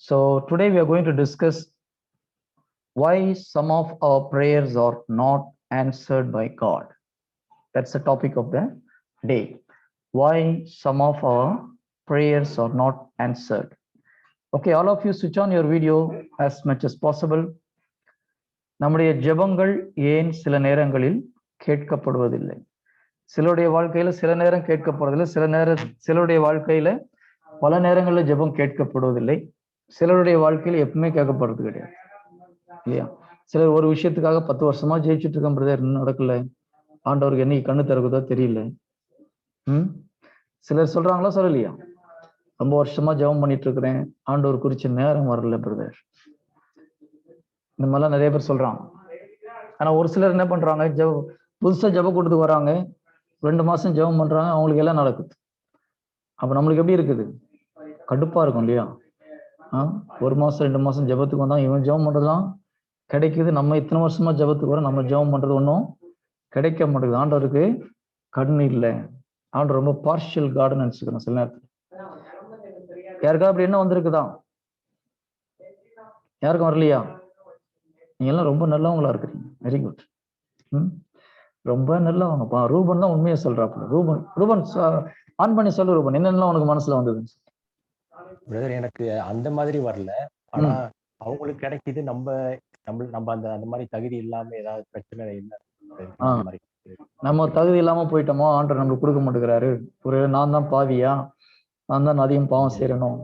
So today we are going to discuss why some of our prayers are not answered by God. That's the topic of the day. Why some of our prayers are not answered. Okay, all of you switch on your video as much as possible. நம்முடைய ஜெபங்கள் ஏன் சில நேரங்களில் கேட்கப்படுவதில்லை? சிலருடைய வாழ்க்கையில சில நேரம் கேட்கப்படுவதில்லை, சிலருடைய வாழ்க்கையில பல நேரங்களில் ஜெபம் கேட்கப்படுவதில்லை, சிலருடைய வாழ்க்கையில எப்பவுமே கேட்கப்படுறது கிடையாது இல்லையா? சிலர் ஒரு விஷயத்துக்காக 10 வருஷமா ஜெயிச்சுட்டு இருக்க பிரதர், நடக்கல, ஆண்டவருக்கு என்னைக்கு கண்ணு திறக்குதோ தெரியல. சிலர் சொல்றாங்களா சொல்லலையா? ரொம்ப வருஷமா ஜெபம் பண்ணிட்டு இருக்கிறேன், ஆண்டவர் குறிச்ச நேரம் வரல பிரதர். இந்த மாதிரிலாம் நிறைய பேர் சொல்றாங்க. ஆனா ஒரு சிலர் என்ன பண்றாங்க, புதுசா ஜெப கூட்டத்துக்கு வராங்க, 2 மாசம் ஜெபம் பண்றாங்க, அவங்களுக்கு எல்லாம் நடக்குது. அப்ப நம்மளுக்கு எப்படி இருக்குது? கடுப்பா இருக்கும் இல்லையா? 1 மாசம் 2 மாசம் ஜெபத்துக்கு வந்தா இவன் ஜெபம் பண்றதுலாம் கிடைக்குது, நம்ம இத்தனை வருஷமா ஜெபத்துக்கு வரோம், நம்ம ஜெபம் பண்றது ஒன்றும் கிடைக்க மாட்டேங்குது. ஆண்டவருக்கு கண்ணு இல்லை, ஆண்டவர் ரொம்ப பார்ஷியல் கார்டுன்னு நினைச்சுக்கிறோம் சில நேரத்தில். யாருக்கா அப்படி என்ன வந்திருக்குதா? யாருக்கும் வரலையா? நீங்க எல்லாம் ரொம்ப நல்லவங்களா இருக்கிறீங்க, வெரி குட். ரொம்ப நல்லவங்கப்பா. ரூபன் தான் உண்மையை சொல்றாப்புல. ரூபன் ஆன் பண்ணி சொல்லு ரூபன், என்னென்னலாம் உனக்கு மனசுல வந்தது? பிரதர், எனக்கு அந்த மாதிரி வரல. ஆனா அவங்களுக்கு கிடைக்குது, நம்ம அந்த மாதிரி தகுதி இல்லாம ஏதாவது பிரச்சனை இல்லை. நம்ம தகுதி இல்லாம போயிட்டோமோ, ஆண்டவர் நம்மளுக்கு கொடுக்க மாட்டேங்கிறாரு, ஒரு நான் தான் பாவியா, நான் தான் அதிகம் பாவம் செய்யணும்,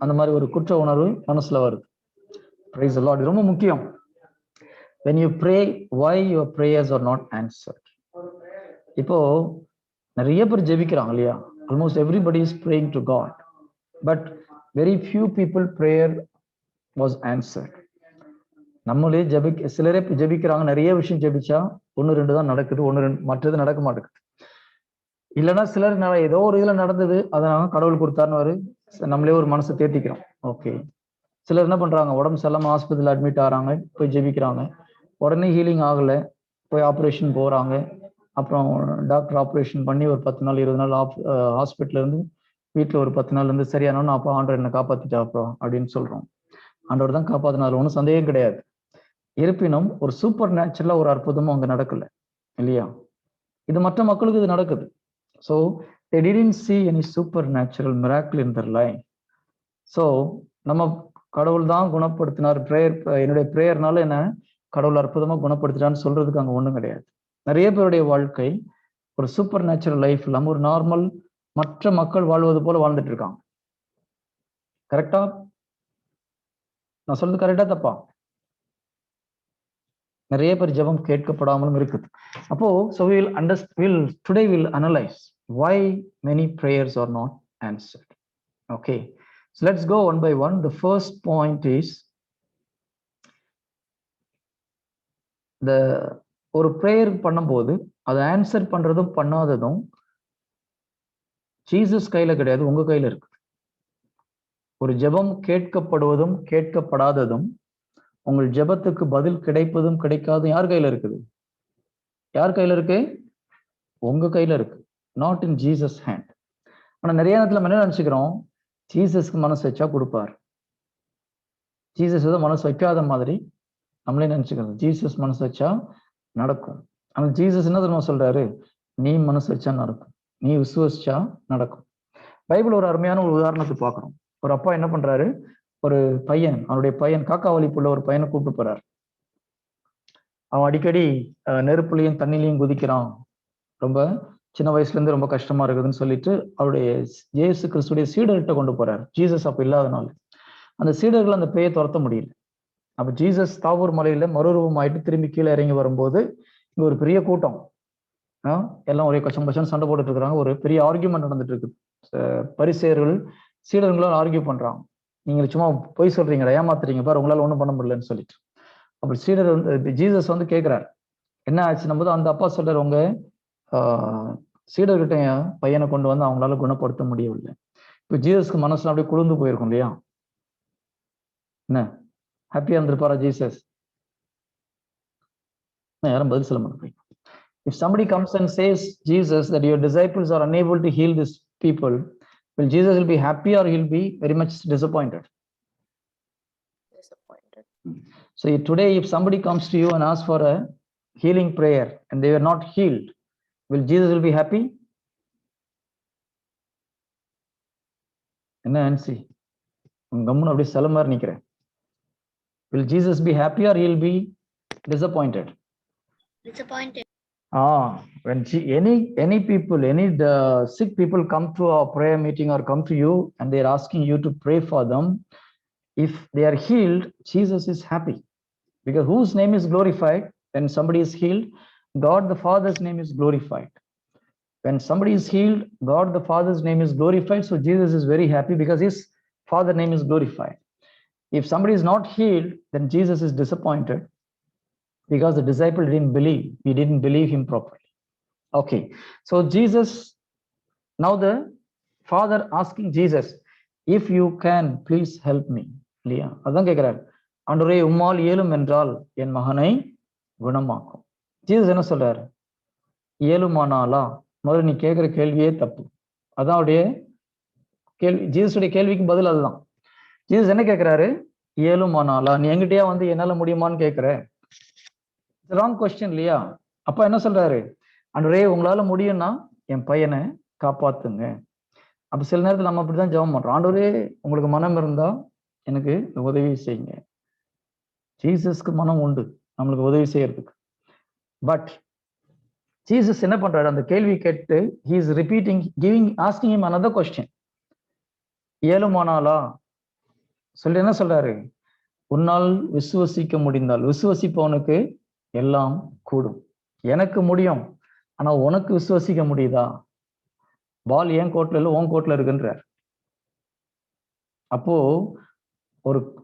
அந்த மாதிரி ஒரு குற்ற உணர்வு மனசுல வருது. Praise the Lord. ரொம்ப முக்கியம். When you pray, why your prayers are not answered? இப்போ நிறைய பேர் ஜெபிக்கிறாங்க இல்லையா? Almost everybody is praying to God, but very few people prayer was answered. நம்மளே சிலரே ஜெபிக்கிறாங்க, நிறைய விஷயம் ஜெபிச்சா 1-2 தான் நடக்குது, 1-2 மற்றது நடக்க மாட்டேங்குது. இல்லைன்னா சிலர் ஏதோ ஒரு இதுல நடந்தது, அதை நாங்க கடவுள் கொடுத்தாருன்னு நம்மளே ஒரு மனசை தேர்த்திக்கிறோம். ஓகே. சிலர் என்ன பண்றாங்க, உடம்பு சரியில்லாம ஹாஸ்பிட்டல் அட்மிட் ஆகிறாங்க, போய் ஜெபிக்கிறாங்க, உடனே ஹீலிங் ஆகல, போய் ஆப்ரேஷன் போறாங்க. அப்புறம் டாக்டர் ஆப்ரேஷன் பண்ணி ஒரு 10 நாள் 20 நாள் ஹாஸ்பிட்டல்ல இருந்து வீட்டுல ஒரு 10 நாள் இருந்து சரியானோன்னு, அப்போ ஆண்டவர் என்ன காப்பாத்திட்டா அப்புறம் அப்படின்னு சொல்றோம். ஆண்டவர் தான் காப்பாத்தினார், ஒன்றும் சந்தேகம் கிடையாது. இருப்பினும் ஒரு சூப்பர் நேச்சுரலா ஒரு அற்புதமும் அங்க நடக்கல இல்லையா? இது மற்ற மக்களுக்கு இது நடக்குது. So they didn't see any supernatural miracle in their life. So நம்ம கடவுள் தான் குணப்படுத்தினார், என்னுடைய பிரேயர்னால என்ன கடவுள் அற்புதமா குணப்படுத்திட்டான்னு சொல்றதுக்கு அங்க ஒண்ணும் கிடையாது. நிறைய பேருடைய வாழ்க்கை ஒரு சூப்பர் நேச்சுரல் லைஃப் இல்லாம ஒரு நார்மல் மற்ற மக்கள் வாழ்வது போல வாழ்ந்துட்டு இருக்காங்க. கரெக்டா? நான் சொல்றது கரெக்டா தப்பா? நிறைய பேர் ஜெபம் கேட்கப்படாமலும் இருக்குது. அப்போ so today we'll analyze why many prayers are not answered. Okay, so let's go one by one. The first point is ஒரு ப்ரேயர் பண்ணும்போது அதை ஆன்சர் பண்றதும் பண்ணாததும் ஜீசஸ் கையில கிடையாது, உங்க கையில இருக்கு. ஒரு ஜெபம் கேட்கப்படுவதும் கேட்கப்படாததும், உங்கள் ஜெபத்துக்கு பதில் கிடைப்பதும் கிடைக்காதும் யார் கையில இருக்குது? யார் கையில இருக்கு? உங்க கையில இருக்கு. Not in Jesus hand. ஆனா நிறைய நேரத்துல நம்ம என்ன நினைச்சுக்கிறோம், ஜீசஸ்க்கு மனசு வச்சா கொடுப்பார், ஜீசஸ் ஏதோ மனசு வைக்காத மாதிரி நம்மளே நினைச்சுக்கிறோம். ஜீசஸ் மனசு வச்சா நடக்கும். ஆனா ஜீசஸ் என்ன தெரியுமா சொல்றாரு? நீ மனசு வச்சா நடக்கும், நீ விசுவசிச்சா நடக்கும். பைபிள் ஒரு அருமையான ஒரு உதாரணத்தை பார்க்கணும். ஒரு அப்பா என்ன பண்றாரு, ஒரு பையன், அவனுடைய பையன் காக்கா வலிப்புள்ள ஒரு பையனை கூப்பிட்டு போறாரு. அவன் அடிக்கடி நெருப்புலையும் தண்ணிலையும் குதிக்கிறான், ரொம்ப சின்ன வயசுல இருந்து ரொம்ப கஷ்டமா இருக்குதுன்னு சொல்லிட்டு அவருடைய இயேசு கிறிஸ்துடைய சீடர்கிட்ட கொண்டு போறாரு. ஜீசஸ் அப்ப இல்லாதனால அந்த சீடர்கள் அந்த பேயை துரத்த முடியல. அப்ப ஜீசஸ் தாவூர் மலையில மறுரூபம் ஆயிட்டு திரும்பி கீழே இறங்கி வரும்போது இங்க ஒரு பெரிய கூட்டம், எல்லாம் ஒரே கச்சம் பச்சம் சண்டை போட்டுட்டு இருக்கிறாங்க. ஒரு பெரிய ஆர்கியூமெண்ட் நடந்துட்டு இருக்கு. பரிசேயர்கள் சீடர்களால் ஆர்கியூ பண்றாங்க, நீங்க சும்மா பொய் சொல்றீங்களா, ஏமாத்துறீங்க பாரு, உங்களால ஒண்ணும் பண்ண முடியலன்னு சொல்லிட்டு. அப்படி சீடர் ஜீசஸ் கேட்கிறார், என்ன ஆச்சுன்னும் போது அந்த அப்பா சொல்றாரு, உங்க சீடர்கிட்ட பையனை கொண்டு வந்து அவங்களால குணப்படுத்த முடியவில்லை. இப்ப ஜீசஸ்க்கு மனசுல அப்படியே குளிர்ந்து போயிருக்கும் இல்லையா? என்ன ஹாப்பியா இருந்திருப்பாரா ஜீசஸ்? யாரும் பதில் சொல்ல மாட்டேங்க. If somebody comes and says Jesus that your disciples are unable to heal these people, will Jesus will be happy or he'll be very much disappointed? Disappointed. So today, if somebody comes to you and asks for a healing prayer and they were not healed, will Jesus will be happy? என்ன ஆன்சி கம்முன்னு அப்படியே சில மாதிரி நிக்கிறேன். Will Jesus be happy or he'll be disappointed? Disappointed. When any people, any sick people come to a prayer meeting or come to you and they're asking you to pray for them, if they are healed, Jesus is happy. Because whose name is glorified when somebody is healed? God the Father's name is glorified. When somebody is healed, God the Father's name is glorified. So Jesus is very happy because his Father name is glorified. If somebody is not healed, then Jesus is disappointed because the disciple didn't believe. He didn't believe him properly. Okay. So Jesus, now the Father asking Jesus, if you can, please help me. இல்லையா? அதான் கேட்கிறார். ஆண்டவரே உம்மால் இயலும் என்றால் என் மகனை குணமாக்கும். Jesus என்ன சொல்றாரு? இயலுமானாலா? முதல்ல நீ கேட்கிற கேள்வியே தப்பு. அதான் அவருடைய கேள்வி. ஜீசஸுடைய கேள்விக்கு பதில் அதுதான். ஜீசஸ் என்ன கேட்கிறாரு? இயலுமானாலா? நீ எங்கிட்டயா வந்து என்னால முடியுமான்னு கேட்கிற? ராங் கொஸ்டின் இல்லையா? அப்பா என்ன சொல்றாரு? ஆண்டவரே உங்களால முடியும்னா என் பையனை காப்பாத்துங்க. அப்ப சில நேரத்தில் நம்ம அப்படிதான் ஜெபம் பண்றோம். ஆண்டவரே உங்களுக்கு மனம் இருந்தா எனக்கு உதவி செய்யுங்க. ஜீசஸ்க்கு மனம் உண்டு நம்மளுக்கு உதவி செய்யறதுக்கு. பட் ஜீசஸ் என்ன பண்றாரு? அந்த கேள்வி கேட்டு he is repeating, asking him another question. இயலுமானாலா சொல்லி என்ன சொல்றாரு? உன்னால் விசுவசிக்க முடிந்தால், விசுவசிப்பவனுக்கு எல்லாம் கூடும். எனக்கு முடியும், ஆனா உனக்கு விசுவசிக்க முடியுதா? பால் ஏன் கோட்ல இல்ல உன் கோட்ல இருக்குன்றார். அப்போ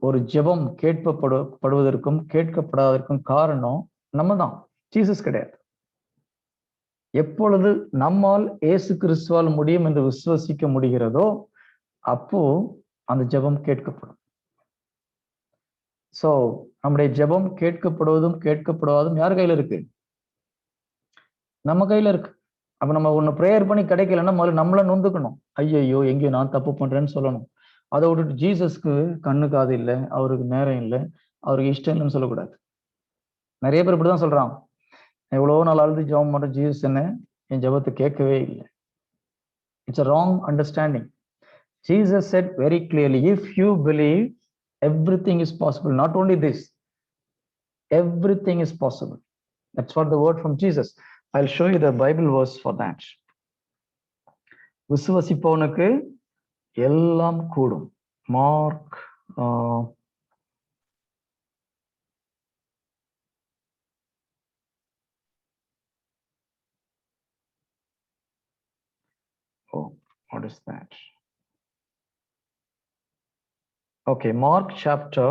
ஒரு ஜெபம் கேட்கப்படுவதற்கும் கேட்கப்படாததற்கும் காரணம் நம்ம தான், ஜீசஸ் கிடையாது. எப்பொழுது நம்மால் இயேசு கிறிஸ்துவால் முடியும் என்று விசுவசிக்க முடிகிறதோ அப்போ அந்த ஜெபம் கேட்கப்படும். சோ நம்முடைய ஜெபம் கேட்கப்படுவதும் கேட்கப்படாததும் யார் கையில இருக்கு? நம்ம கையில இருக்கு. அப்ப நம்ம ஒண்ணு ப்ரேயர் பண்ணி கிடைக்கலன்னா முதல்ல நம்மள நொந்துக்கணும். ஐயோ எங்கேயோ நான் தப்பு பண்றேன்னு சொல்லணும். அதை விட்டுட்டு ஜீசஸ்க்கு கண்ணு காது இல்லை, அவருக்கு நேரம் இல்லை, அவருக்கு இஷ்டம் இல்லைன்னு சொல்லக்கூடாது. நிறைய பேர் இப்படிதான் சொல்றான். எவ்வளவோ நாள் அழுது ஜெபம் பண்ற, ஜீசஸ் என்ன என் ஜெபத்தை கேட்கவே இல்லை. It's a wrong understanding. Jesus said very clearly, if you believe, everything is possible. Not only this, everything is possible. That's what the word from Jesus. I'll show you the Bible verse for that. விசுவசிப்பவனுக்கு எல்லாம் கூடும். Mark what is that? Okay, Mark chapter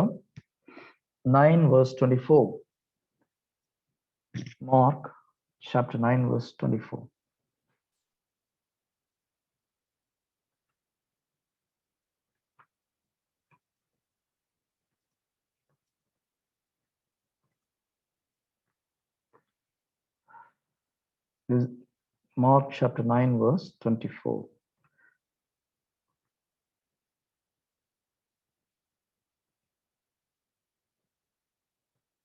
9 verse 24. Mark chapter 9 verse 24. This Mark chapter 9 verse 24.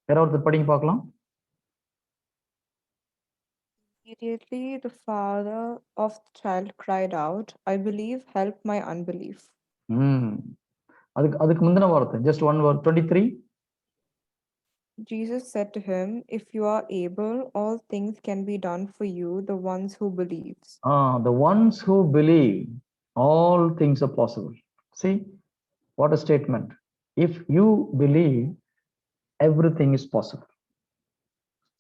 யாராவது படிங்க பார்க்கலாம். Immediately the father of the child cried out, I believe, help my unbelief. அதுக்கு முந்தின வார்த்தை, just one word, 23. Jesus said to him, if you are able, all things can be done for you, the ones who believes. The ones who believe, all things are possible. See, what a statement. If you believe, everything is possible.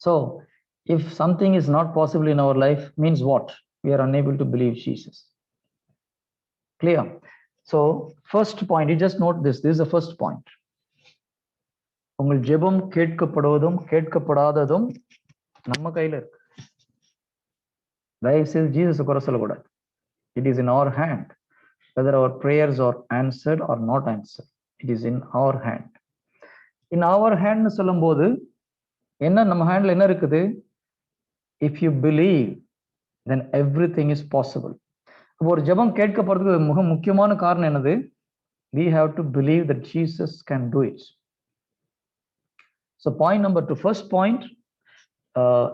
So if something is not possible in our life, means what? We are unable to believe Jesus. Clear? So first point, you just note this is the first point. உங்கள் ஜெபம் கேட்கப்படுவதும் கேட்கப்படாததும் நம்ம கையில இருக்கு. தயவு செய்து Jesus குறை சொல்லக்கூடாது. It is in our hand whether our prayers are answered or not answered. It is in our hand. In our hand னு சொல்லும்போது என்ன நம்ம ஹேண்ட்ல என்ன இருக்குது? If you believe, then everything is possible. ஒரு ஜெபம் கேட்கப்படுறதுக்கு மிக முக்கியமான காரணம் என்னது? We have to believe that Jesus can do it. So point number 2, first point,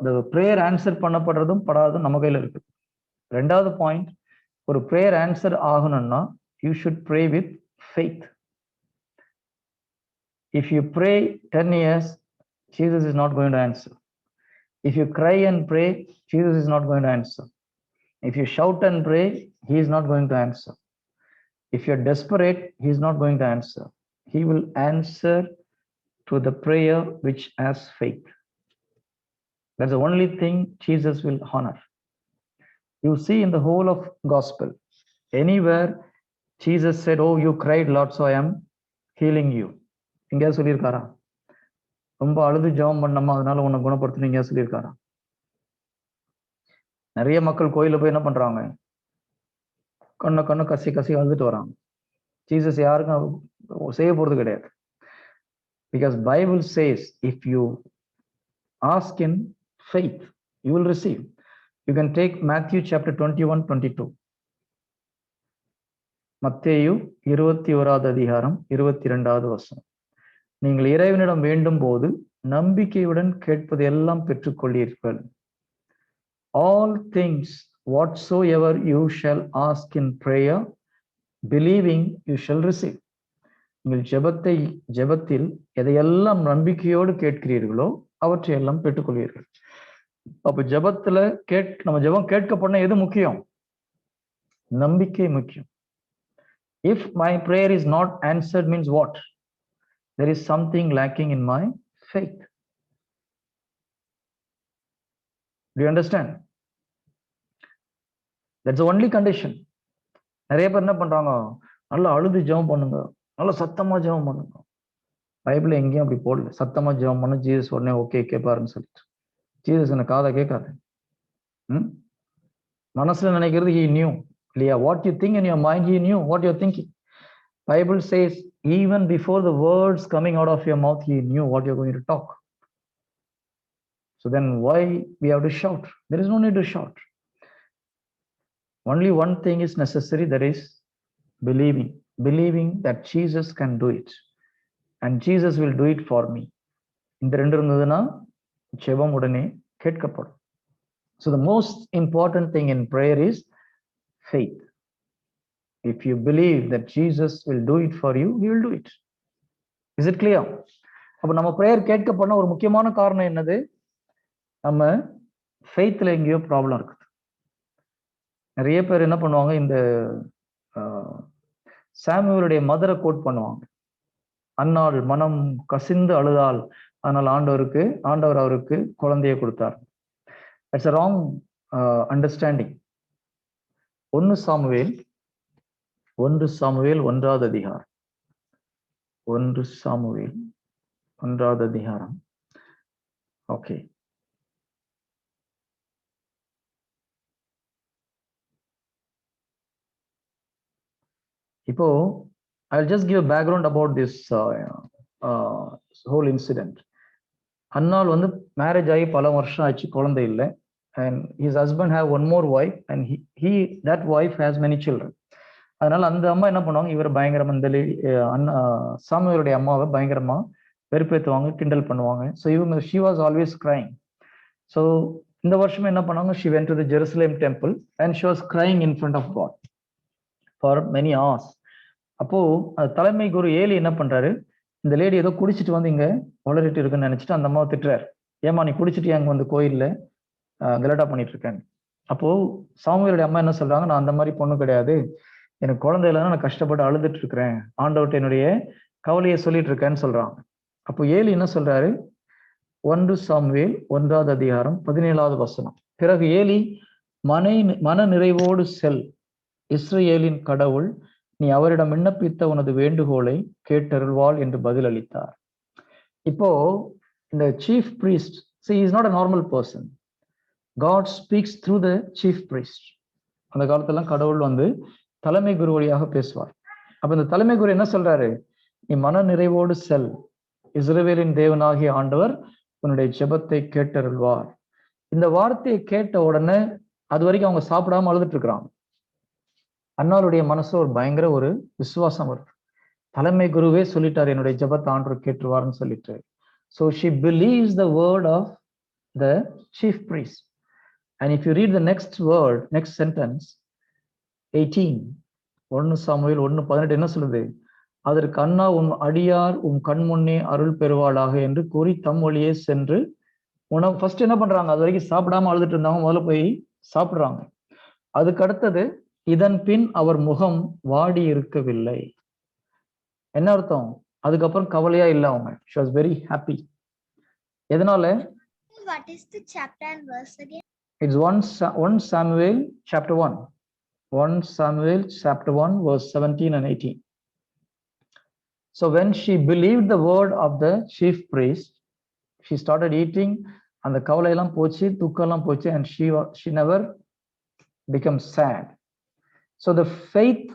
the prayer answer பண்ணப்படுறதும் படாததும் நம்ம கையில இருக்கு. ரெண்டாவது பாயிண்ட், ஒரு prayer ஆன்சர் ஆகணும்னா you should pray with faith. If you pray 10 years, Jesus is not going to answer. If you cry and pray, Jesus is not going to answer. If you shout and pray, he is not going to answer. If you're desperate, he is not going to answer. He will answer to the prayer which has faith. That's the only thing Jesus will honor. You see in the whole of gospel, anywhere Jesus said, oh, you cried, Lord, so I am healing you. எங்கேயாவது சொல்லியிருக்காரா? ரொம்ப அழுது ஜெபம் பண்ணமா அதனால உன்னை குணப்படுத்தணும் எங்கேயாவது சொல்லியிருக்காரா? நிறைய மக்கள் கோயில போய் என்ன பண்றாங்க? கண்ணு கசி கசி அழுதுட்டு வராங்க. ஜீசஸ் யாருக்கும் செய்ய போறது கிடையாது. Because Bible says, if you ask in faith, you will receive. You can take Matthew chapter 21, 22. மத்தேயு 21வது அதிகாரம் 22வது வசனம். நீங்கள் இறைவனிடம் வேண்டும் போது நம்பிக்கையுடன் கேட்பது எல்லாம் பெற்றுக்கொள்ளீர்கள். All things whatsoever you shall ask in prayer, believing you shall receive. நீங்கள் ஜெபத்தில் எதையெல்லாம் நம்பிக்கையோடு கேட்கிறீர்களோ அவற்றையெல்லாம் பெற்றுக்கொள்வீர்கள். அப்ப ஜெபத்துல நம்ம ஜெபம் கேட்கப்பட எது முக்கியம்? நம்பிக்கை முக்கியம். If my prayer is not answered means what? There is something lacking in my faith. Do you understand? That's the only condition. நிறைய பேர் என்ன பண்றாங்க? நல்லா அழுது ஜெபம் பண்ணுங்க, நல்லா சத்தமா ஜெபம் பண்ணுங்க. பைபிள் எங்கேயும் அப்படி போடல. சத்தமா ஜெபம் பண்ண ஜீசஸ் உடனே ஓகே கேட்பாருன்னு சொல்லிட்டு. ஜீசஸ் என்ன காதை கேட்காது. மனசுல நினைக்கிறது he knew. இல்லையா? What you think in your mind, he knew what you're thinking. Bible says even before the words coming out of your mouth, he knew what you're going to talk. So then why we have to shout? There is no need to shout. Only one thing is necessary, that is believing that Jesus can do it, and Jesus will do it for me. இந்த ரெண்டு இருந்ததுன்னா ஜெபம் உடனே கேட்கப்படும். So the most important thing in prayer is faith. If you believe that Jesus will do it for you, he will do it. Is it clear? அப்ப நம்ம prayer கேட்கப்பட ஒரு முக்கியமான காரணம் என்னது? நம்ம ஃபெய்த்ல எங்கேயோ ப்ராப்ளம் இருக்குது. நிறைய பேர் என்ன பண்ணுவாங்க, இந்த சாமுவேலுடைய மதரை கோட் பண்ணுவாங்க. அன்னாள் மனம் கசிந்து அழுதாள், ஆனால் ஆண்டவர் அவருக்கு குழந்தையை கொடுத்தார். That's a wrong understanding. 1 Samuel 1வது அதிகாரம் 1 சாமுவேல் 1வது அதிகாரம். ஓகே, இப்போ I'll just give a background about this whole incident. Annal marriage ஆகி பல வருஷம் ஆச்சு, குழந்தை இல்லை. And his husband have one more wife, and that wife has many children. அதனால அந்த அம்மா என்ன பண்ணுவாங்க, இவர் பயங்கரமா இந்த சாமுவேலுடைய அம்மாவை பயங்கரமா வெறுப்பேற்றுவாங்க, கிண்டல் பண்ணுவாங்க. So she was always crying. So இந்த வருஷமே என்ன பண்ணாங்க, she went to the Jerusalem temple and she was crying in front of God for many hours. அப்போ தலைமை குரு ஏலி என்ன பண்றாரு, இந்த லேடி ஏதோ குடிச்சிட்டு இங்க வளரிட்டு இருக்குன்னு நினைச்சிட்டு அந்த அம்மாவை திட்டுறாரு. ஏமா நீ குடிச்சிட்டு அங்க கோயில்ல கலட்டா பண்ணிட்டு இருக்கேன். அப்போ சாமுவேலுடைய அம்மா என்ன சொல்றாங்க, நான் அந்த மாதிரி பொண்ணு கிடையாது, எனக்கு குழந்தை இல்லைன்னா நான் கஷ்டப்பட்டு அழுதுட்டு இருக்கிறேன், ஆண்டவர்கிட்ட என்னுடைய கவலையை சொல்லிட்டு இருக்கேன்னு சொல்றாங்க. அப்போ ஏலி என்ன சொல்றாரு, 1 சாமுவேல் 1வது அதிகாரம் 17வது வசனம். பிறகு ஏலி மன நிறைவோடு செல், இஸ்ரவேலின் கடவுள் நீ அவரிடம் விண்ணப்பித்த உனது வேண்டுகோளை கேட்டருள்வாள் என்று பதில் அளித்தார். இப்போ இந்த chief priest, see, he is not a normal person. God speaks through the chief priest. அந்த காலத்துல கடவுள் தலைமை குரு வழியாக பேசுவார். அப்ப இந்த தலைமை குரு என்ன சொல்றாரு, நீ மன நிறைவோடு செல், இஸ்ரவேலின் தேவனாகிய ஆண்டவர் உன்னுடைய ஜெபத்தை கேட்டருள்வார். இந்த வார்த்தையை கேட்ட உடனே அது வரைக்கும் அவங்க சாப்பிடாம அழுதுட்டு இருக்கிறாங்க. அன்னாளுடைய மனசுல பயங்கர ஒரு விசுவாசம் வருது. தலைமை குருவே சொல்லிட்டாரு என்னுடைய ஜெபத்தை ஆண்டவர் கேட்டுருவாருன்னு சொல்லிட்டு. So she believes the word of the chief priest. And if you read the next word, next sentence, 18, 1 Samuel 1:18 என்ன சொல்லுது? அதற்கு அண்ணா உன் அடியார் உன் கண் முன்னே அருள் பெறுவாளாக என்று கூறி தம் வழியே சென்று உணவு ஃபர்ஸ்ட் என்ன பண்றாங்க? அது வரைக்கும் சாப்பிடாம அழுதுட்டு இருந்தவங்க முதல்ல போய் சாப்பிடுறாங்க. அதுக்கு அடுத்தது இதன் பின் அவர் முகம் வாடி இருக்கவில்லை. என்ன அர்த்தம்? அதுக்கப்புறம் கவலையா இல்லை அவங்க. She was very happy. எதனால? What is the chapter and verse again? It's 1 Samuel chapter 1. 1 Samuel chapter 1 verse 17 and 18. So when she believed the word of the chief priest, she started eating, and the kavalayam pochi, dukkalam pochi, and she never became sad. So the faith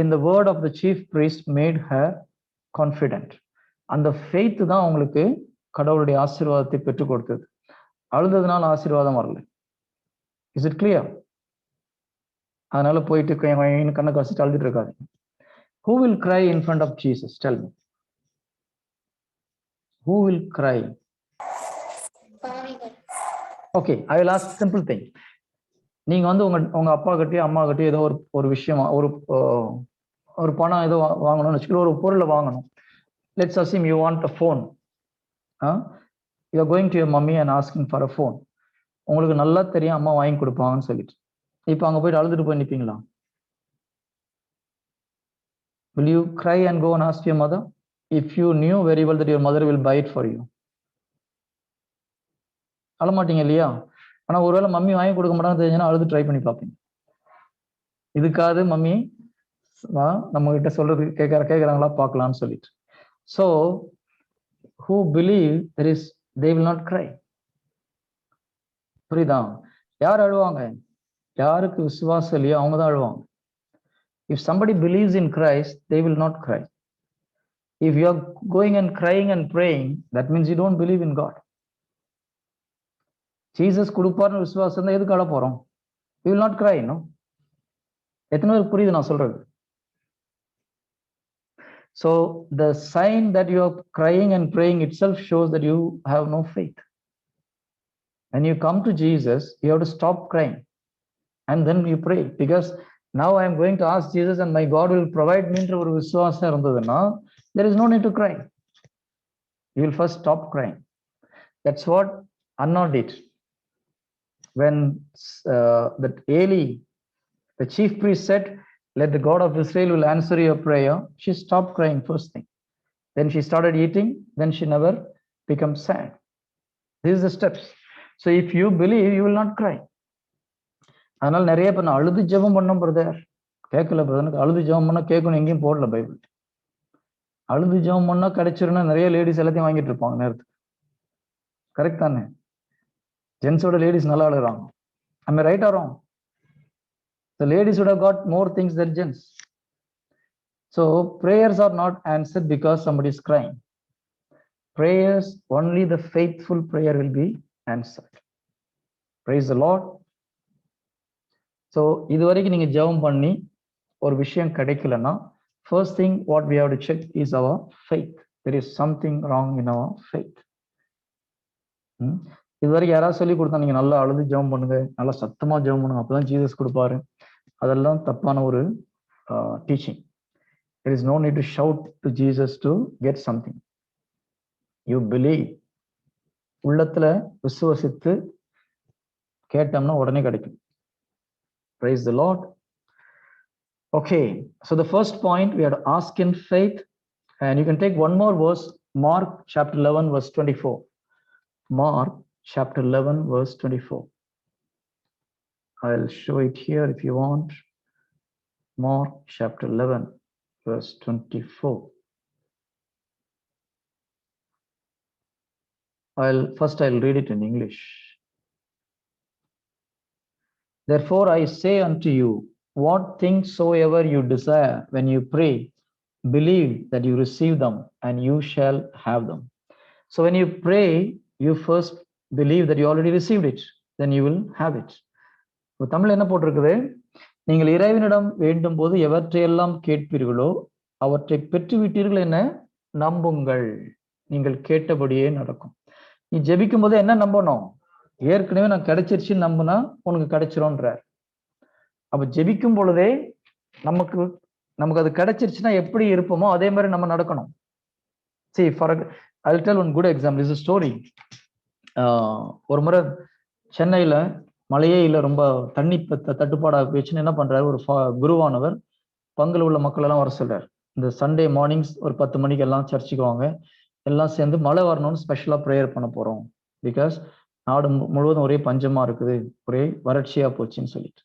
in the word of the chief priest made her confident. And the faith தான் அவங்களுக்கு கடவுளுடைய ஆசீர்வாதத்தை பெற்றுக் கொடுத்தது. அழுததுனால ஆசீர்வாதம் வரல. Is it clear? அதனால போயிட்டு கண்ணை கசிட்டு அழுதுட்டு இருக்காது. Who will cry in front of Jesus? Tell me. Who will cry? Okay, I will ask simple thing. நீங்க வந்து உங்க அப்பா கிட்டே அம்மா கிட்டே ஏதோ ஒரு விஷயம் ஒரு பணம் ஏதோ வாங்கணும்னு வச்சுக்கோ, ஒரு பொருளை வாங்கணும். Let's assume you want a phone. You are going to your mummy and asking for a phone. உங்களுக்கு நல்லா தெரியும் அம்மா வாங்கி கொடுப்பாங்கன்னு சொல்லிட்டு, இப்போ அங்க போயிட்டு அழுதுட்டு போய் நிப்பீங்களா? Will you cry and go and ask your mother if you knew very well that your mother will buy it for you? அழமாட்டீங்க இல்லையா? ஆனா ஒருவேளை மம்மி வாங்கி கொடுக்க மாட்டாங்க தெரிஞ்சுன்னா அழுது ட்ரை பண்ணி பார்ப்பீங்க. இதுக்காவது மம்மி நம்ம கிட்ட சொல்றது கேட்கறாங்களா பார்க்கலாம்னு சொல்லிட்டு. So who believe there is, they will not cry. புரியுதா? யார் அழுவாங்க? யாருக்கு விசுவாசம் இல்லையோ அவங்க தான் அழுவாங்க. If somebody believes in Christ, they will not cry. If you are going and crying and praying, that means you don't believe in God. Jesus கொடுப்பார்னு விசுவாசம் தான் எதுக்கு அழ போறோம்? You will not cry, no? எத்தனை பேருக்கு புரியுது நான் சொல்றது? So the sign that you are crying and praying itself shows that you have no faith. When you come to Jesus, you have to stop crying and then you pray, because now I am going to ask Jesus and my God will provide me என்ற ஒரு விசுவாசம் இருந்ததுன்னா there is no need to cry. You will first stop crying. That's what Anna did. When that Eli, the chief priest, said, let the God of Israel will answer your prayer, she stopped crying first thing. Then she started eating, then she never became sad. These are the steps. So if you believe, you will not cry. அதனால நிறைய பேர் நான் அழுது ஜெபம் பண்ணோம் brother, கேட்கல brother. அழுது ஜெபம் பண்ணா கேட்கணும் எங்கேயும் போடல பைபிள். அழுது ஜெபம் பண்ணா கிடைச்சிருன்னா நிறைய லேடிஸ் எல்லாத்தையும் வாங்கிட்டு இருப்பாங்க நேரத்துக்கு. கரெக்ட் தானே? ஜென்ஸோட லேடிஸ் நல்லா அழுகிறாங்க. Am I right or wrong? The ladies would have got more things than gents. So prayers are not answered because somebody is crying. Prayers, only the faithful prayer will be answered. Praise the Lord. So இது வரைக்கும் நீங்க ஜெபம் பண்ணி ஒரு விஷயம் கிடைக்கலன்னா, first thing what we have to check is our faith. There is something wrong in our faith. இது வரைக்கும் யாராவது சொல்லி கொடுத்தா நீங்க நல்லா அழுது ஜெபம் பண்ணுங்க, நல்லா சத்தமா ஜெபம் பண்ணுங்க, அப்பதான் ஜீசஸ் கொடுப்பாரு, அதெல்லாம் தப்பான ஒரு teaching. There is no need to shout to Jesus to get something. You believe. உள்ளத்துல விசுவசித்து கேட்டோம்னா உடனே கிடைக்கும். Praise the Lord. Okay, so the first point we have to ask in faith, and you can take one more verse, Mark chapter 11 verse 24. Mark chapter 11 verse 24. I'll show it here if you want. Mark chapter 11 verse 24. I'll read it in English. Therefore I say unto you, what things soever you desire when you pray, believe that you receive them and you shall have them. So when you pray, you first believe that you already received it, then you will have it. Tamil என்ன போட்டிருக்குது? நீங்கள் இறைவனிடம் வேண்டும் போது எவற்றையெல்லாம் கேட்பீர்களோ அவற்றை பெற்றுவிட்டீர்கள் என நம்புங்கள். நீங்கள் கேட்டபடியே நடக்கும். நீ ஜெபிக்கும் போது என்ன நம்பணும்? ஏற்கனவே நான் கிடைச்சிருச்சுன்னு நம்பினா உனக்கு கிடைச்சிரும்ன்றார். அப்ப ஜெபிக்கும் பொழுதே நமக்கு அது கிடைச்சிருச்சுன்னா எப்படி இருப்போமோ அதே மாதிரி நம்ம நடக்கணும். See, I'll tell one good example. This is a story. ஒரு முறை சென்னையில மழையே இல்லை, ரொம்ப தண்ணி தட்டுப்பாடாக போயிடுச்சுன்னு என்ன பண்றாரு, ஒரு குருவானவர் பங்குல உள்ள மக்கள் எல்லாம் வர சொல்றாரு. இந்த சண்டே மார்னிங்ஸ் ஒரு 10 மணிக்கு எல்லாம் சர்ச்சுக்கு வாங்க, எல்லாம் சேர்ந்து மழை வரணும்னு ஸ்பெஷலா ப்ரேயர் பண்ண போறோம். பிகாஸ் நாடு முழுவதும் ஒரே பஞ்சமா இருக்குது, ஒரே வறட்சியா போச்சுன்னு சொல்லிட்டு.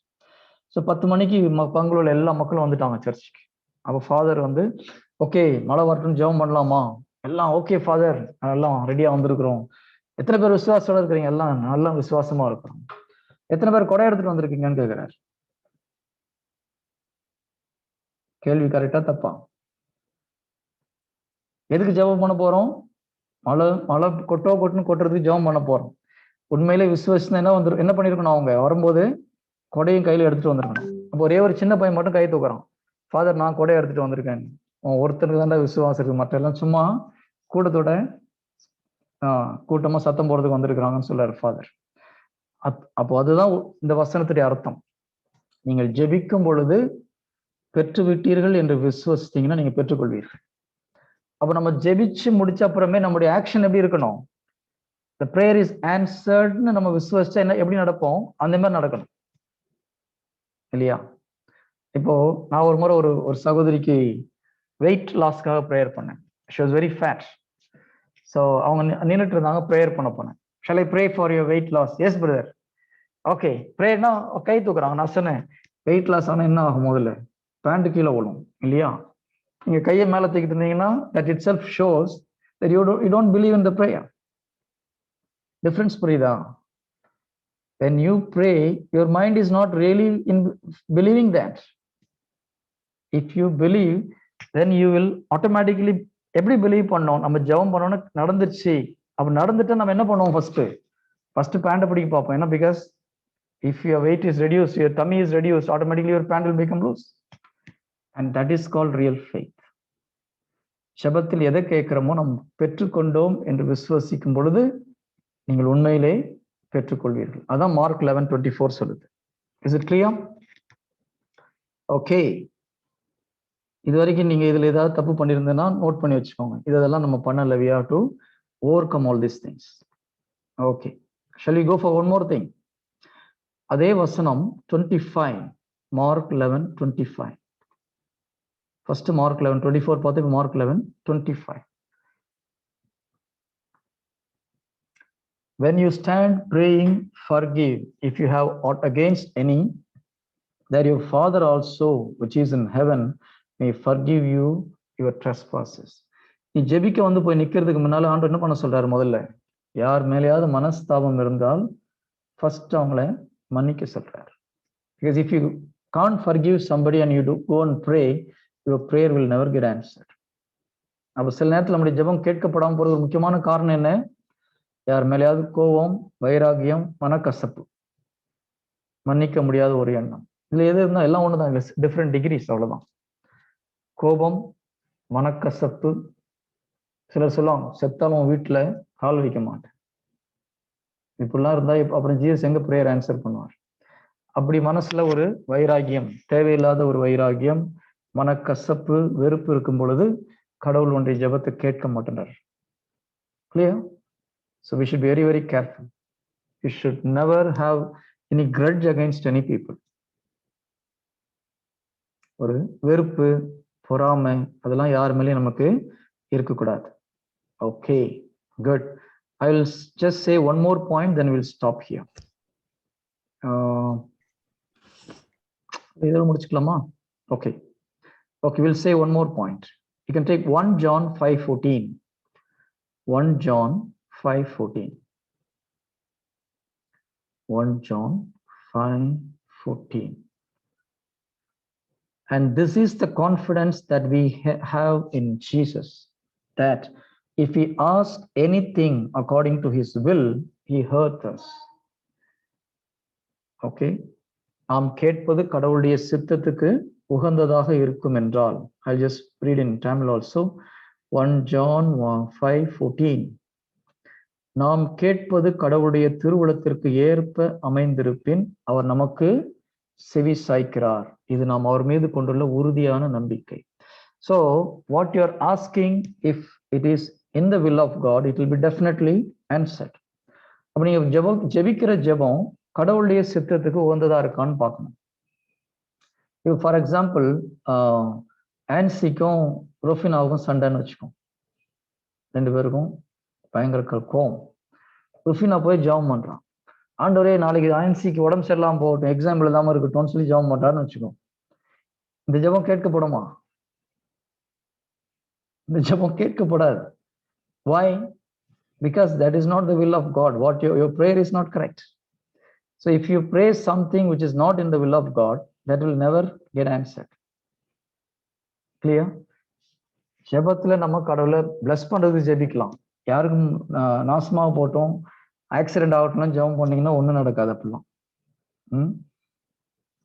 ஸோ 10 மணிக்கு பங்குல உள்ள எல்லா மக்களும் வந்துட்டாங்க சர்ச்சுக்கு. அப்போ ஃபாதர் வந்து ஓகே மழை வரட்டும்னு ஜெபம் பண்ணலாமா? எல்லாம் ஓகே ஃபாதர், எல்லாம் ரெடியா வந்திருக்கிறோம். எத்தனை பேர் விசுவாசத்தோட இருக்கிறீங்க? எல்லாம் நல்லா விசுவாசமா இருக்கிறோம். எத்தனை பேர் கொடை எடுத்துட்டு வந்திருக்கீங்கன்னு கேட்கிறார். கேள்வி கரெக்டா தப்பா? எதுக்கு ஜெபம் பண்ண போறோம்? மழை கொட்டுறதுக்கு ஜெபம் பண்ண போறோம். உண்மையிலே விசுவாசம் என்ன பண்ணிருக்கணும்? அவங்க வரும்போது கொடையும் கையில எடுத்துட்டு வந்திருக்கணும். அப்போ ஒரே ஒரு சின்ன பையன் மட்டும் கை தூக்குறான். ஃபாதர் நான் கொடையை எடுத்துட்டு வந்திருக்கேன். ஒருத்தருக்கு தாண்டா விசுவாசம் இருக்கு, மற்ற எல்லாம் சும்மா கூட்டமா சத்தம் போறதுக்கு வந்திருக்கிறாங்கன்னு சொல்றாரு ஃபாதர். அப்போ அதுதான் இந்த வசனத்துடைய அர்த்தம். நீங்கள் ஜெபிக்கும் பொழுது பெற்று விட்டீர்கள் என்று விசுவசித்தீங்கன்னா நீங்க பெற்றுக்கொள்வீர்கள். அப்ப நம்ம ஜெபிச்சு முடிச்ச அப்புறமே நம்முடைய ஆக்ஷன் எப்படி இருக்கணும்? The prayer is answered ன்னு நம்ம விசுவசிச்சா என்ன எப்படி நடப்போம்? அந்த மாதிரி நடக்கணும் இல்லையா? இப்போ நான் ஒரு முறை ஒரு சகோதரிக்கு வெயிட் லாஸ்க்காக ப்ரேயர் பண்ணேன். She was very fat. So அவங்க நின்றுட்டு இருந்தாங்க, ப்ரேயர் பண்ண போனேன். Shall I pray for your weight loss? Yes brother. Okay ப்ரேயர்னா கை தூக்குறாங்க. நான் சொன்னேன் வெயிட் லாஸ் ஆனால் என்ன ஆகும்? முதல்ல பேண்ட் கீழே விழும் இல்லையா? நீங்க கையை மேலே தூக்கிட்டு இருந்தீங்கன்னா that itself shows that you don't believe in the prayer. Difference புரியுதா? When you pray, your mind is not really in believing that. If you believe, then you will automatically எப்படி பிலீவ் பண்ணோம்? நம்ம ஜெபம் பண்ணோம்னா நடந்துருச்சு. அப்ப நடந்துட்டு நம்ம என்ன பண்ணுவோம்? ஃபர்ஸ்ட் பேண்டை பிடிக்க பார்ப்போம். ஏன்னா because if your weight is reduce, your tummy is reduce, automatically your pant will become loose. And that is called real faith. ஜெபத்தில் எதை கேட்கிறோமோ நம்ம பெற்றுக்கொண்டோம் என்று விசுவசிக்கும் பொழுது நீங்கள் உண்மையிலே பெற்றுக்கொள்வீர்கள். அதான் மார்க் 11:24 சொல்லுது. Is it clear? ஓகே, இது வரைக்கும் நீங்க இதுல ஏதாவது தப்பு பண்ணியிருந்தேன்னா நோட் பண்ணி வச்சுக்கோங்க. இதெல்லாம் நம்ம பண்ணல. We have to overcome all these things. Okay, shall we go for one more thing? அதே வசனம் 25, மார்க் 11:25. ஃபர்ஸ்ட் மார்க் 11:24 பார்த்து இப்போ mark 11:25. When you stand praying, forgive if you have aught against any, that your Father also which is in heaven may forgive you your trespasses. நீ ஜெபிக்க வந்து போய் நிக்கிறதுக்கு முன்னால ஆண்டவர் என்ன பண்ண சொல்றாரு? முதல்ல யார் மேலேயாவது மனஸ்தாபம் இருந்தால் ஃபர்ஸ்ட் அவங்கள மன்னிக்க சொல்றாரு. Because if you can't forgive somebody and you go and pray, your prayer will never get answered. அப்ப சில நேரத்தில் நம்முடைய ஜெபம் கேட்கப்படாமல் போறது ஒரு முக்கியமான காரணம் என்ன? யார் மேலேயாவது கோபம், வைராகியம், மனக்கசப்பு, மன்னிக்க முடியாத ஒரு எண்ணம். இதுல எது இருந்தா எல்லாம் ஒண்ணுதான், டிஃப்ரெண்ட் டிகிரிஸ், அவ்வளவுதான். கோபம், மனக்கசப்பு. சிலர் சொல்லுவாங்க செத்தாலும் வீட்டுல கால் வைக்க மாட்டேன், இப்படிலாம் இருந்தா அப்புறம் ஜீசஸ் எங்க பிரேயர் ஆன்சர் பண்ணுவார்? அப்படி மனசுல ஒரு வைராகியம், தேவையில்லாத ஒரு வைராகியம், மனக்கசப்பு, வெறுப்பு இருக்கும் பொழுது கடவுள் ஒன்றை ஜெபத்தை கேட்க மாட்டேன்றார். Clear? So we should be very, very careful. You should never have any grudge against any people. ஒரு வெறுப்பு, பொறாமை அதெல்லாம் யார் மேலேயும் நமக்கு இருக்கக்கூடாது. Okay, good. I will just say one more point, then we'll stop here. இதோட முடிச்சுக்கலாமா? Okay. Okay, we'll say one more point. You can take 1 John 5:14. 1 John 5:14. 1 John 5:14. And this is the confidence that we have in Jesus, that if we ask anything according to his will, he hears us. Okay, நாம் கேட்பது கடவுளுடைய சித்தத்துக்கு உகந்ததாக இருக்கும் என்றால், I'll just read in Tamil also. 1 John 5:14. நாம் கேட்பது கடவுளுடைய திருவுளத்திற்கு ஏற்ப அமைந்திருப்பின் அவர் நமக்கு செவி சாய்க்கிறார். இது நாம் அவர் மீது கொண்டுள்ள உறுதியான நம்பிக்கை. So what you are asking, if it is in the will of God, it will be definitely answered. அப்ப நீங்க ஜெபிக்கிற ஜெபம் கடவுளுடைய சித்தத்துக்கு உகந்ததா இருக்கான்னு பார்க்கணும். இப்போ ஃபார் எக்ஸாம்பிள் ஆன்சிக்கும் ருஃபினாவுக்கும் சண்டைன்னு வச்சுக்கோம். 2 பேருக்கும் பயங்கர கோவம். ருஃபினா போய் ஜெபம் பண்றான். ஆண்டவரே நாளைக்கு ஆன்சிக்கு உடம்பு சரியில்லாம போகட்டும், எக்ஸாம் எழுதாம இருக்கட்டும்னு சொல்லி ஜெபம் பண்றான்னு வச்சுக்கோ. இந்த ஜெபம் கேட்கப்படுமா? இந்த ஜெபம் கேட்கப்படாது. Why? Because that is not the will of God. What your prayer is not correct. So if you pray something which is not in the will of God, that will never get answered. Clear? ஜெபத்துல நம்ம கடவுளை plus பண்றதுக்கு ஜெபிக்கலாம். யாருக்கும் நாசமாக போட்டோம், accident ஆகட்டும் ஜெபம் பண்ணீங்கன்னா ஒண்ணும் நடக்காது. அப்படிலாம்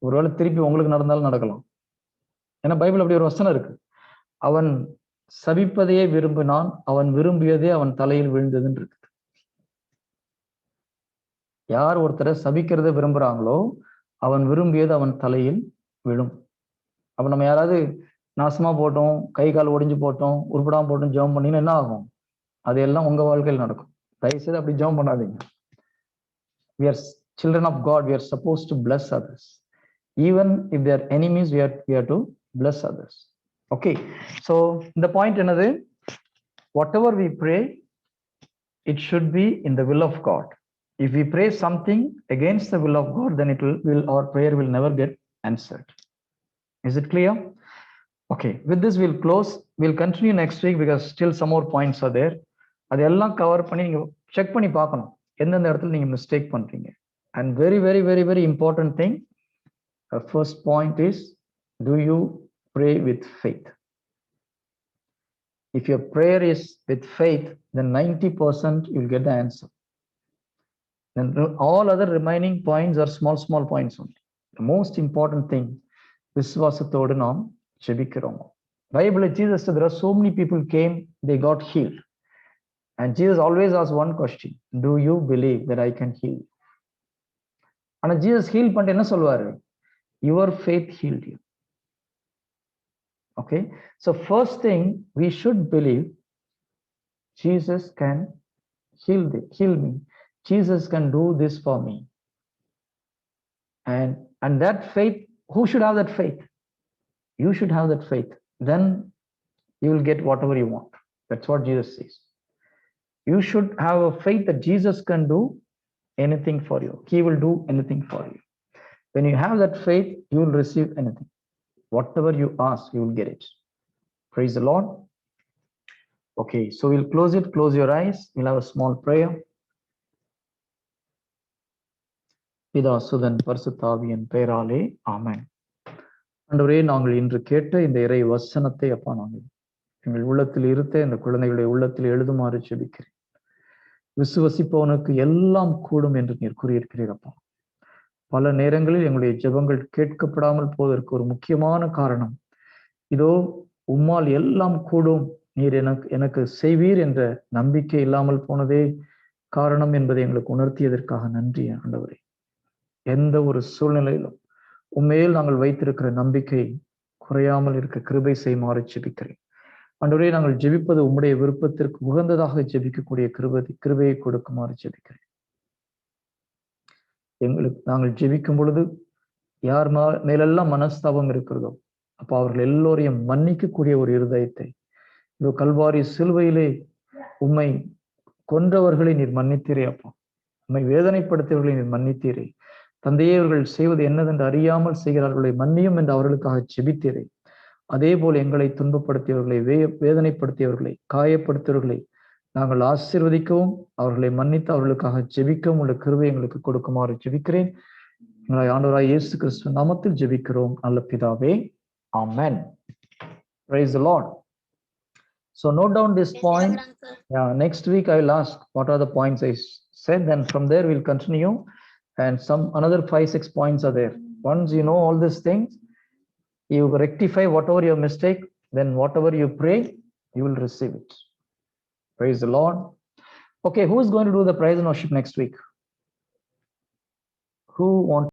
ஒருவேளை திருப்பி உங்களுக்கு நடந்தாலும் நடக்கலாம். ஏன்னா பைபிள் அப்படி ஒரு வசனம் இருக்கு, அவன் சபிப்பதையே விரும்பினான், அவன் விரும்பியதே அவன் தலையில் விழுந்ததுன்னு இருக்கு. யார் ஒருத்தரை சபிக்கிறத விரும்புறாங்களோ அவன் விரும்பியது அவன் தலையில் விழும். அப்ப நம்ம யாராவது நாசமா போட்டோம், கை கால் ஒடிஞ்சு போட்டோம், உருப்படாம போட்டோம் ஜெபம் பண்ணீங்கன்னா என்ன ஆகும்? அது எல்லாம் உங்க வாழ்க்கையில் நடக்கும். தயவுசெய்து அப்படி ஜெபம் பண்ணாதீங்க. We are children of God. We are supposed to bless others. Even if they are enemies, we are to bless others. Okay, so the point another, whatever we pray, it should be in the will of God. If we pray something against the will of God, then our prayer will never get answered. Is it clear? Okay, with this we'll close. We'll continue next week because still some more points are there. அதெல்லாம் cover பண்ணி நீங்க check பண்ணி பார்க்கணும் எந்தெந்த இடத்துல நீங்க mistake பண்றீங்க. And very very very very important thing, first point is, do you pray with faith? If your prayer is with faith, then 90% you'll get the answer. Then all other remaining points are small points only. The most important thing, viswasathodu நாம் ஜெபிக்கிறோம். Bible Jesus said there are so many people came, they got healed. And Jesus always asks one question, do you believe that I can heal? ஆனா Jesus heal பண்ணிட்டு என்ன சொல்வாரு? Your faith healed you. Okay, so first thing, we should believe Jesus can heal me. Jesus can do this for me. And that faith, who should have that faith? You should have that faith. Then you will get whatever you want. That's what Jesus says. You should have a faith that Jesus can do anything for you. He will do anything for you. When you have that faith, you will receive anything. Whatever you ask, you will get it. Praise the Lord. Okay, so we'll close it. Close your eyes. We'll have a small prayer. பிதா சுதன் பரிசுத்த ஆவியின் பெயராலே ஆமென். ஆண்டவரே, நாங்கள் இன்று கேட்ட இந்த இறை வசனத்தை அப்பா நாங்கள் எங்கள் உள்ளத்தில் இருத்த இந்த குழந்தைகளுடைய உள்ளத்தில் எழுதுமாறு ஜெபிக்கிறேன். விசுவசிப்பவனுக்கு எல்லாம் கூடும் என்று நீர் கூறியிருக்கிறீர் அப்பா. பல நேரங்களில் எங்களுடைய ஜெபங்கள் கேட்கப்படாமல் போவதற்கு ஒரு முக்கியமான காரணம், இதோ உம்மால் எல்லாம் கூடும், நீர் எனக்கு செய்வீர் என்ற நம்பிக்கை இல்லாமல் போனதே காரணம் என்பதை எங்களுக்கு உணர்த்தியதற்காக நன்றி ஆண்டவரே. எந்த ஒரு சூழ்நிலையிலும் உண்மையில் நாங்கள் வைத்திருக்கிற நம்பிக்கை குறையாமல் இருக்க கிருபை செய்யுமாறு ஜெபிக்கிறேன். ஆண்டவரே, நாங்கள் ஜெபிப்பது உம்முடைய விருப்பத்திற்கு உகந்ததாக ஜெபிக்கக்கூடிய கிருபையை கொடுக்குமாறு ஜெபிக்கிறேன். நாங்கள் ஜெபிக்கும் பொழுது யார் மேலெல்லாம் மனஸ்தாபம் இருக்கிறதோ அப்ப அவர்கள் எல்லோரையும் மன்னிக்கக்கூடிய ஒரு இருதயத்தை, இதோ கல்வாரி சிலுவையிலே உம்மை கொன்றவர்களை நீர் மன்னித்தீரே அப்பா, உம்மை வேதனைப்படுத்தியவர்களை நீர் மன்னித்தீரே. தந்தையே, அவர்கள் செய்வது என்னதென்று அறியாமல் செய்கிறார்களை மன்னியும் என்று அவர்களுக்காக ஜெபித்தீரே. அதே போல் எங்களை துன்பப்படுத்தியவர்களை, வேதனைப்படுத்தியவர்களை, காயப்படுத்தியவர்களை நாங்கள் ஆசீர்வதிக்கவும் அவர்களை மன்னித்து அவர்களுக்காக ஜெபிக்கவும் உள்ள கிருபை எங்களுக்கு கொடுக்குமாறு ஜெபிக்கிறேன். எங்களை ஆண்டவராய் இயேசு கிறிஸ்து நாமத்தில் ஜெபிக்கிறோம் நல்ல பிதாவே, ஆமென். Praise the Lord. So note down this point. Yeah, next week I will ask what are the points I said, then from there we'll continue, and another 5-6 points are there. Once you know all these things, you rectify whatever your mistake, then whatever you pray, You will receive it. Praise the Lord. Okay, who is going to do the praise and worship next week? Who wants